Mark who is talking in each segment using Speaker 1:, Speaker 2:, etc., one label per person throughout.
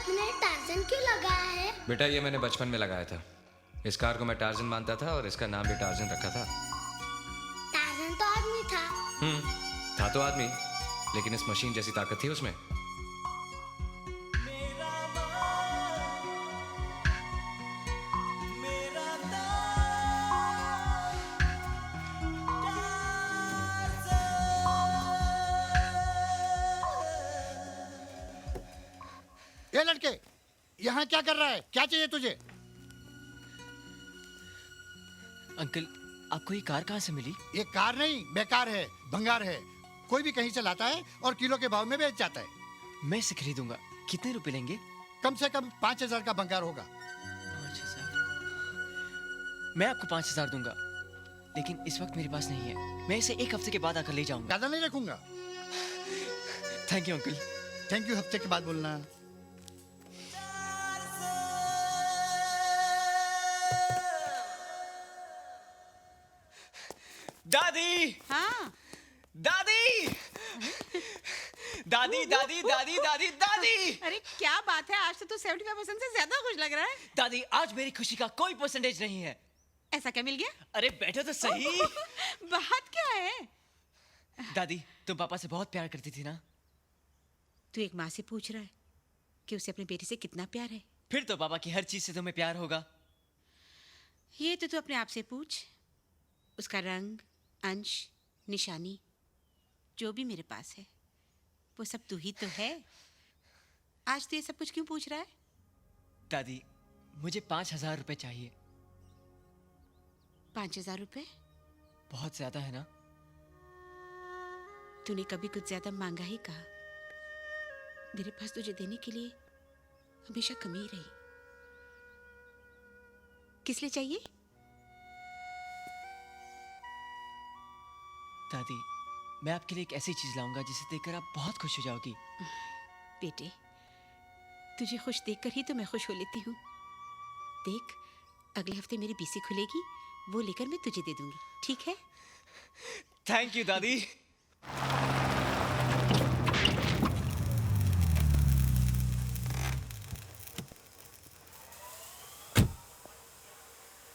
Speaker 1: आपने टार्जन क्यों लगाया है?
Speaker 2: बेटा ये मैंने बचपन में लगाया था। इस कार को मैं टार्जन मानता था और इसका नाम भी टार्जन रखा था।
Speaker 1: टार्जन तो आदमी था।
Speaker 2: था तो आदमी, लेकिन इस मशीन जैसी ताकत थी उसमें।
Speaker 3: ये लड़के, यहाँ क्या कर रहा है? क्या चाहिए तुझे?
Speaker 4: अंकल, आपको ये कार कहाँ से मिली?
Speaker 3: ये कार नहीं, बेकार है, भंगार है। कोई भी कहीं से लाता है और किलो के भाव में बेच जाता है।
Speaker 4: मैं इसे खरीदूंगा। कितने रुपए लेंगे?
Speaker 3: कम से कम 5,000 का भंगार होगा।
Speaker 4: 5,000? मैं आपको 5,000 दूंगा, लेकिन इस वक्त मेरे पास नहीं है। मैं इसे एक हफ्ते के बाद आकर ले जाऊंगा।
Speaker 3: ज्यादा नहीं रखूंगा।
Speaker 4: Thank you uncle.
Speaker 3: Thank you हफ्ते के बाद बोलना।
Speaker 4: दादी!
Speaker 5: हाँ।
Speaker 4: दादी! दादी दादी दादी दादी दादी!
Speaker 5: अरे क्या बात है, आज तो तू 75% से ज्यादा खुश लग रहा है।
Speaker 4: दादी, आज मेरी खुशी का कोई परसेंटेज नहीं है।
Speaker 5: ऐसा क्या मिल गया?
Speaker 4: अरे बैठो तो सही।
Speaker 5: बात क्या है?
Speaker 4: दादी, तुम पापा से बहुत प्यार करती थी ना?
Speaker 5: तू एक माँ से पूछ रहा है कि उसे अपनी बेटी से कितना प्यार है?
Speaker 4: फिर तो पापा की हर चीज से तुम्हें प्यार होगा।
Speaker 5: ये तो तू अपने आप से पूछ। उसका रंग, अंश, निशानी, जो भी मेरे पास है वो सब तू ही तो है। आज तू ये सब कुछ क्यों पूछ रहा है?
Speaker 4: दादी, मुझे 5,000 रुपए चाहिए।
Speaker 5: 5,000 रुपए?
Speaker 4: बहुत ज्यादा है ना?
Speaker 5: तूने कभी कुछ ज्यादा मांगा ही कहा। मेरे पास तुझे देने के लिए हमेशा कमी रही। किस लिए चाहिए?
Speaker 4: दादी, मैं आपके लिए एक ऐसी चीज लाऊंगा जिसे देखकर आप बहुत खुश हो जाओगी।
Speaker 5: बेटे, तुझे खुश देखकर ही तो मैं खुश हो लेती हूँ। देख, अगले हफ्ते मेरी बीसी खुलेगी, वो लेकर मैं तुझे दे दूंगी, ठीक है?
Speaker 4: थैंक यू दादी।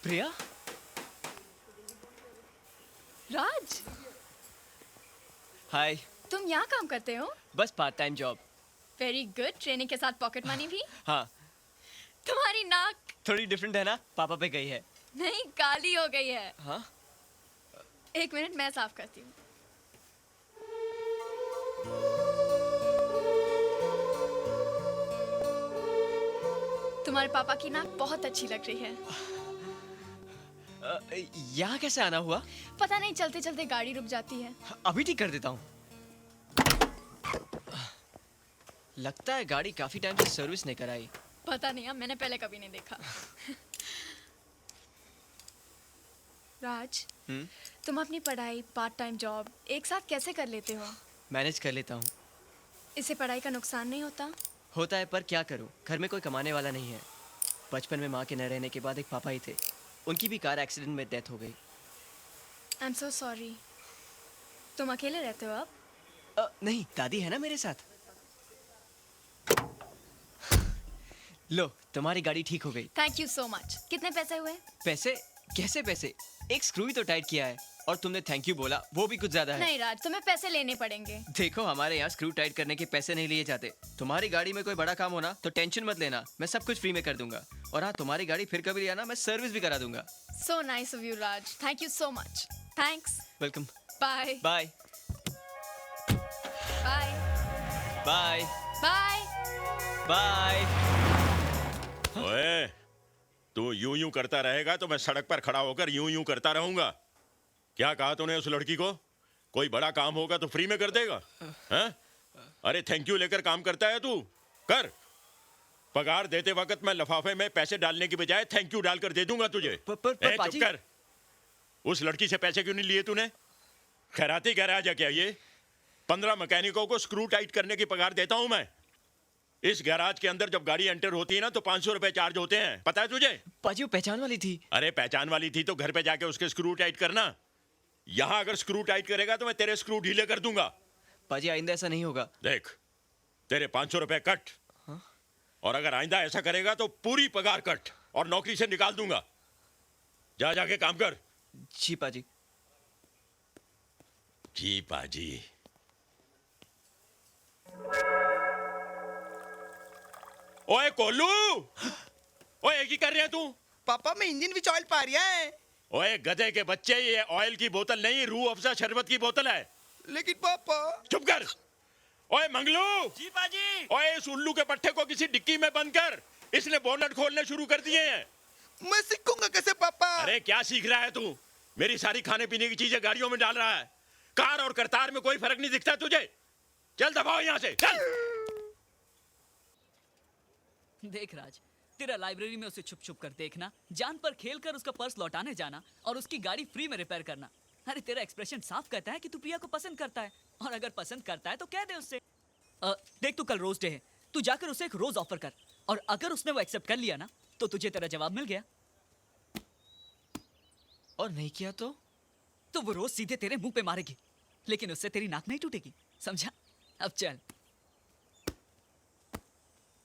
Speaker 4: प्रिया?
Speaker 6: राज,
Speaker 4: हाय।
Speaker 6: तुम यहाँ काम करते हो?
Speaker 4: बस part time job.
Speaker 6: Very good. Training के साथ पॉकेट मनी भी?
Speaker 4: हाँ।
Speaker 6: तुम्हारी नाक
Speaker 4: थोड़ी डिफरेंट है ना? पापा पे गई है।
Speaker 6: नहीं, काली हो गई है।
Speaker 4: हाँ?
Speaker 6: एक मिनट, मैं साफ करती हूँ। तुम्हारे पापा की नाक बहुत अच्छी लग रही है।
Speaker 4: यहाँ कैसे आना हुआ?
Speaker 6: पता नहीं, चलते चलते गाड़ी रुक जाती है।
Speaker 4: अभी ठीक कर देता हूँ। लगता है गाड़ी काफी टाइम से सर्विस नहीं कराई।
Speaker 6: पता नहीं, अब मैंने पहले कभी नहीं देखा। राज, तुम अपनी पढ़ाई, पार्ट टाइम जॉब एक साथ कैसे कर लेते हो?
Speaker 4: मैनेज कर लेता हूँ।
Speaker 6: इससे पढ़ाई का नुकसान नहीं होता?
Speaker 4: होता है, पर क्या करूँ, घर में कोई कमाने वाला नहीं है। बचपन में माँ के न रहने के बाद एक पापा ही थे। उनकी भी कार एक्सीडेंट में डेथ हो गई।
Speaker 6: I am so sorry. तुम अकेले रहते हो अब?
Speaker 4: नहीं, दादी है ना मेरे साथ। लो, तुम्हारी गाड़ी ठीक हो गई।
Speaker 6: Thank you so much. कितने पैसे हुए?
Speaker 4: पैसे? कैसे पैसे? एक स्क्रू ही तो टाइट किया है, और तुमने थैंक यू बोला, वो भी कुछ ज्यादा है।
Speaker 6: नहीं राज, तुम्हें पैसे लेने पड़ेंगे।
Speaker 4: देखो, हमारे यहाँ स्क्रू टाइट करने के पैसे नहीं लिए जाते। तुम्हारी गाड़ी में कोई बड़ा काम होना तो टेंशन मत लेना, मैं सब कुछ फ्री में कर दूंगा। और हाँ, तुम्हारी गाड़ी फिर कभी लिया ना, मैं सर्विस भी करा दूंगा।
Speaker 6: So nice of you Raj, thank you so much. Thanks.
Speaker 4: Welcome.
Speaker 6: Bye
Speaker 4: bye
Speaker 6: bye
Speaker 4: bye
Speaker 6: bye
Speaker 4: bye.
Speaker 7: ओए, तू यूं यूं करता रहेगा तो मैं सड़क पर खड़ा होकर यूं यूं करता रहूंगा। क्या कहा तूने उस लड़की को? कोई बड़ा काम होगा तो फ्री में कर देगा? हैं? अरे थैंक यू लेकर काम करता है तू? कर। पगार देते वक्त मैं लिफाफे में पैसे डालने की बजाय थैंक यू डालकर दे दूंगा तुझे।
Speaker 4: पर
Speaker 7: चुप
Speaker 4: पाजी।
Speaker 7: कर। उस लड़की से पैसे क्यों नहीं लिए तूने? खैराती गैराज है क्या ये? 15 मैकेनिकों को स्क्रू टाइट करने की पगार देता हूं मैं। इस गैराज के अंदर जब गाड़ी एंटर होती है ना तो 500 रुपए चार्ज होते हैं, पता है तुझे?
Speaker 4: पाजी, वो पहचान वाली थी।
Speaker 7: अरे पहचान वाली थी तो घर पे जाके उसके स्क्रू टाइट करना। यहां अगर स्क्रू टाइट करेगा तो मैं तेरे स्क्रू ढीले कर दूंगा।
Speaker 4: पाजी, आइंदा ऐसा नहीं होगा।
Speaker 7: देख, तेरे 500 रुपए कट।
Speaker 4: हाँ?
Speaker 7: और अगर आइंदा ऐसा करेगा तो पूरी पगार कट और नौकरी से निकाल दूंगा। जा जाके काम कर।
Speaker 4: जी पाजी।
Speaker 7: जी पाजी। ओए कोलू, ओए की कर रहे तू?
Speaker 8: पापा मैं इंजन विच ऑयल पा रहा है।
Speaker 7: ओए गधे के बच्चे, ये ऑयल की बोतल नहीं, रूह अफ़ज़ा शरबत की बोतल है।
Speaker 8: लेकिन पापा।
Speaker 7: चुप कर। ओए मंगलू।
Speaker 8: जी पाजी।
Speaker 7: ओए इस उल्लू के पट्टे को किसी डिक्की में बंद कर, इसने बोनट खोलने शुरू कर दिए हैं।
Speaker 8: मैं सीखूंगा कैसे पापा?
Speaker 7: अरे क्या सीख रहा है तू? मेरी सारी खाने पीने की चीजें गाड़ियों में डाल रहा है। कार और करतार में कोई फर्क नहीं दिखता तुझे? चल दबाओ यहाँ से, चल।
Speaker 9: देख राज, तेरा लाइब्रेरी में उसे छुप छुप कर देखना, जान पर खेल कर उसका पर्स लौटाने जाना और उसकी गाड़ी फ्री में रिपेयर करना। अरे तेरा एक्सप्रेशन साफ कहता है कि तू प्रिया को पसंद करता है, और अगर पसंद करता है तो कह दे उससे। देख तू कल रोज डे है, तू जाकर उसे एक रोज ऑफर कर, और अगर उसने वो एक्सेप्ट कर लिया ना तो तुझे तेरा जवाब मिल गया।
Speaker 4: और नहीं किया तो
Speaker 9: वो रोज सीधे तेरे मुंह पे मारेगी, लेकिन उससे तेरी नाक नहीं टूटेगी, समझा? अब चल।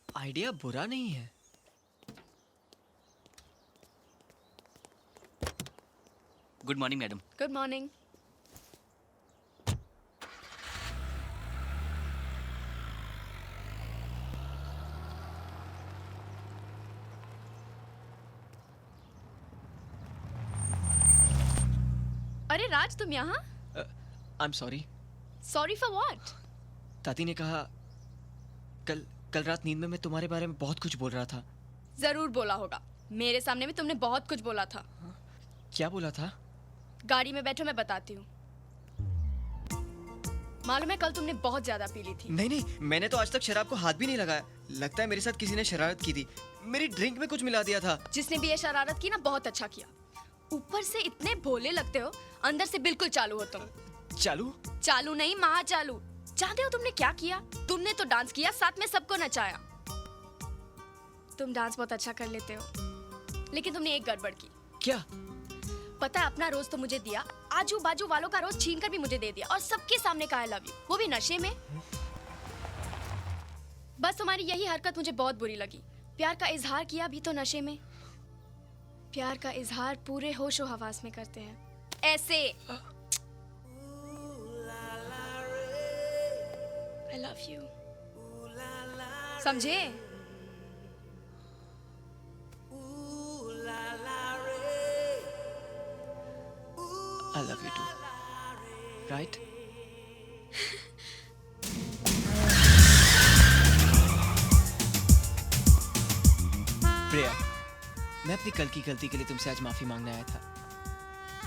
Speaker 4: आइडिया बुरा नहीं है।
Speaker 9: Good morning madam.
Speaker 6: Good morning. अरे राज, तुम यहाँ?
Speaker 4: I am sorry.
Speaker 6: Sorry for what?
Speaker 4: दादी ने कहा कल रात नींद में मैं तुम्हारे बारे में बहुत कुछ बोल रहा था।
Speaker 6: जरूर बोला होगा, मेरे सामने भी तुमने बहुत कुछ बोला था।
Speaker 4: क्या बोला था?
Speaker 6: गाड़ी में बैठो, मैं बताती हूँ। मालूम है कल तुमने बहुत ज्यादा पी ली थी।
Speaker 4: नहीं, मैंने तो आज तक शराब को हाथ भी नहीं लगाया। लगता है मेरे साथ किसी ने शरारत की थी, मेरी ड्रिंक में कुछ मिला दिया था।
Speaker 6: जिसने भी ये शरारत की ना, बहुत अच्छा किया। ऊपर से इतने भोले लगते हो, अंदर से बिल्कुल चालू हो तुम।
Speaker 4: चालू
Speaker 6: नहीं, महा चालू। जानते हो तुमने क्या किया? तुमने तो डांस किया, साथ में सबको नचाया। तुम डांस बहुत अच्छा कर लेते हो, लेकिन तुमने एक गड़बड़ की।
Speaker 4: क्या?
Speaker 6: पता है, अपना रोज तो मुझे दिया, आजू बाजू वालों का रोज छीन कर भी मुझे दे दिया, और सबके सामने कहा आई लव यू, वो भी नशे में। बस तुम्हारी यही हरकत मुझे बहुत बुरी लगी। प्यार का इजहार किया भी तो नशे में। प्यार का इजहार पूरे होशो हवास में करते हैं, ऐसे। I love you. समझे?
Speaker 4: I love you too. Right? प्रिया, मैं अपनी कल की गलती के लिए तुमसे आज माफी मांगने आया था।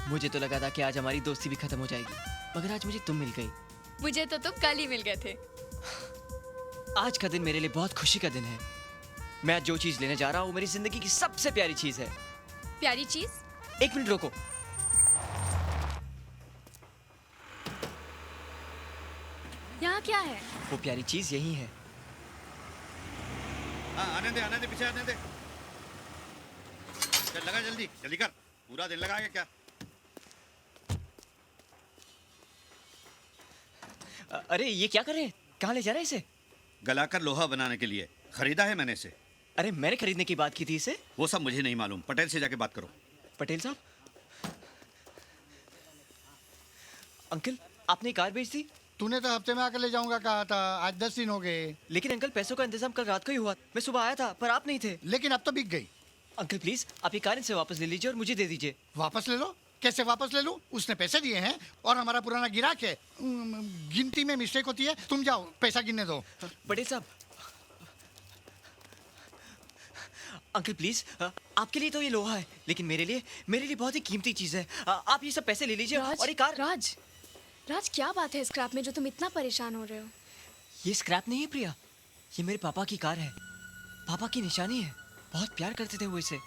Speaker 4: मुझे तो लगा था कि आज हमारी दोस्ती भी खत्म हो जाएगी, मगर आज मुझे तुम मिल गई।
Speaker 6: मुझे तो तुम कल ही मिल गए थे।
Speaker 4: आज का दिन मेरे लिए बहुत खुशी का दिन है। मैं जो चीज लेने जा रहा हूँ वो मेरी जिंदगी की सबसे प्यारी चीज है।
Speaker 6: प्यारी चीज?
Speaker 4: एक मिनट रोको।
Speaker 6: यहाँ क्या है?
Speaker 4: वो प्यारी चीज यही है।
Speaker 3: हाँ, आने दे, पीछे आने दे। चल लगा, जल्दी कर। पूरा दिन लगाएगा क्या?
Speaker 4: अरे ये क्या कर रहे हैं? कहाँ ले जा रहे हैं इसे?
Speaker 3: गलाकर लोहा बनाने के लिए खरीदा है मैंने इसे।
Speaker 4: अरे मैंने खरीदने की बात की थी इसे।
Speaker 3: वो सब मुझे नहीं मालूम, पटेल से जाके बात करो।
Speaker 4: पटेल साहब, अंकल आपने कार बेच दी?
Speaker 3: तूने तो हफ्ते में आकर ले जाऊंगा कहा था, आज 10 दिन हो गए।
Speaker 4: लेकिन अंकल पैसों का इंतजाम कल रात को ही हुआ। मैं सुबह आया था पर आप नहीं थे।
Speaker 3: लेकिन अब तो बिक गई।
Speaker 4: अंकल प्लीज आप ये कार इनसे वापस ले लीजिए और मुझे दे दीजिए।
Speaker 3: वापस ले लो? कैसे वापस ले लूं? उसने पैसे दिए हैं और हमारा पुराना गिराक है। गिनती में मिस्टेक होती है। तुम जाओ, पैसा गिनने दो।
Speaker 4: पटेल साहब, अंकल प्लीज, आपके लिए तो ये लोहा है, लेकिन मेरे लिए बहुत ही कीमती चीज है। आप ये सब पैसे ले लीजिए और ये कार।
Speaker 6: राज क्या बात है स्क्रैप में जो तुम इतना परेशान हो रहे हो?
Speaker 4: ये स्क्रैप नहीं है प्रिया, ये मेरे पापा की कार है। पापा की निशानी है, बहुत प्यार करते थे वो इसे।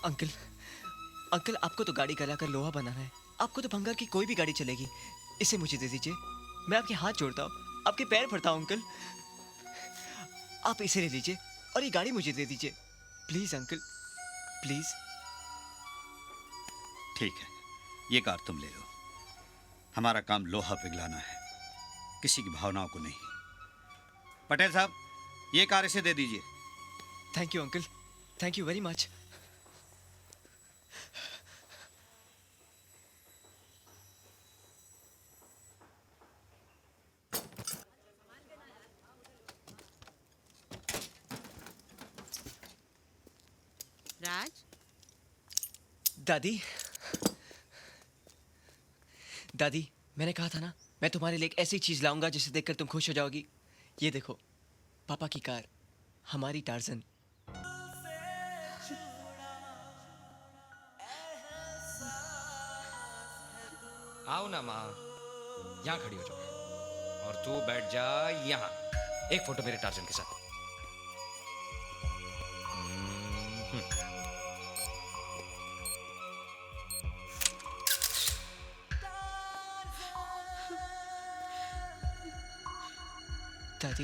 Speaker 4: अंकल आपको तो गाड़ी गलाकर लोहा बनाना है, आपको तो भंगार की कोई भी गाड़ी चलेगी। इसे मुझे दे दीजिए, मैं आपके हाथ जोड़ता हूँ, आपके पैर पड़ता हूँ अंकल। आप इसे ले लीजिए और ये गाड़ी मुझे दे दीजिए, प्लीज अंकल, प्लीज।
Speaker 3: ठीक है, ये कार तुम ले लो। हमारा काम लोहा पिघलाना है, किसी की भावनाओं को नहीं। पटेल साहब,
Speaker 10: ये कार इसे दे दीजिए।
Speaker 4: Thank you uncle, thank you very much.
Speaker 5: Raj,
Speaker 4: दादी, दादी, मैंने कहा था ना, मैं तुम्हारे लिए एक ऐसी चीज लाऊंगा जिसे देखकर तुम खुश हो जाओगी। ये देखो, पापा की कार, हमारी टार्जन।
Speaker 2: आओ ना माँ, यहाँ खड़ी हो जाओ और तू बैठ जा यहाँ। एक फोटो मेरे टार्जन के साथ।
Speaker 4: दादी,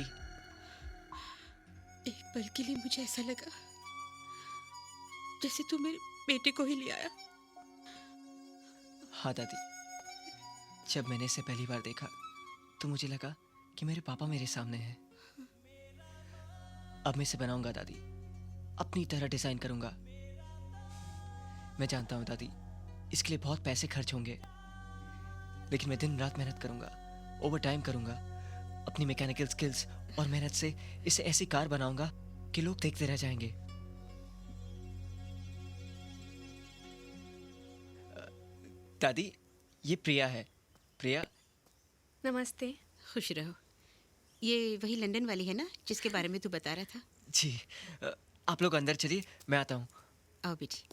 Speaker 5: एक पल के लिए मुझे ऐसा लगा जैसे तू मेरे बेटे को ही ले आया।
Speaker 4: हाँ दादी, जब मैंने इसे पहली बार देखा तो मुझे लगा कि मेरे पापा मेरे सामने हैं। अब मैं इसे बनाऊंगा दादी, अपनी तरह डिजाइन करूंगा। मैं जानता हूं दादी, इसके लिए बहुत पैसे खर्च होंगे, लेकिन मैं दिन रात मेहनत करूंगा, ओवर टाइम करूंगा। अपनी मैकेनिकल स्किल्स और मेहनत से इसे ऐसी कार बनाऊंगा कि लोग देखते रह जाएंगे। दादी, ये प्रिया है। प्रिया,
Speaker 6: नमस्ते।
Speaker 5: खुश रहो। ये वही लंदन वाली है ना जिसके बारे में तू बता रहा था?
Speaker 4: जी, आप लोग अंदर चलिए, मैं आता हूँ।
Speaker 5: आओ बेटी।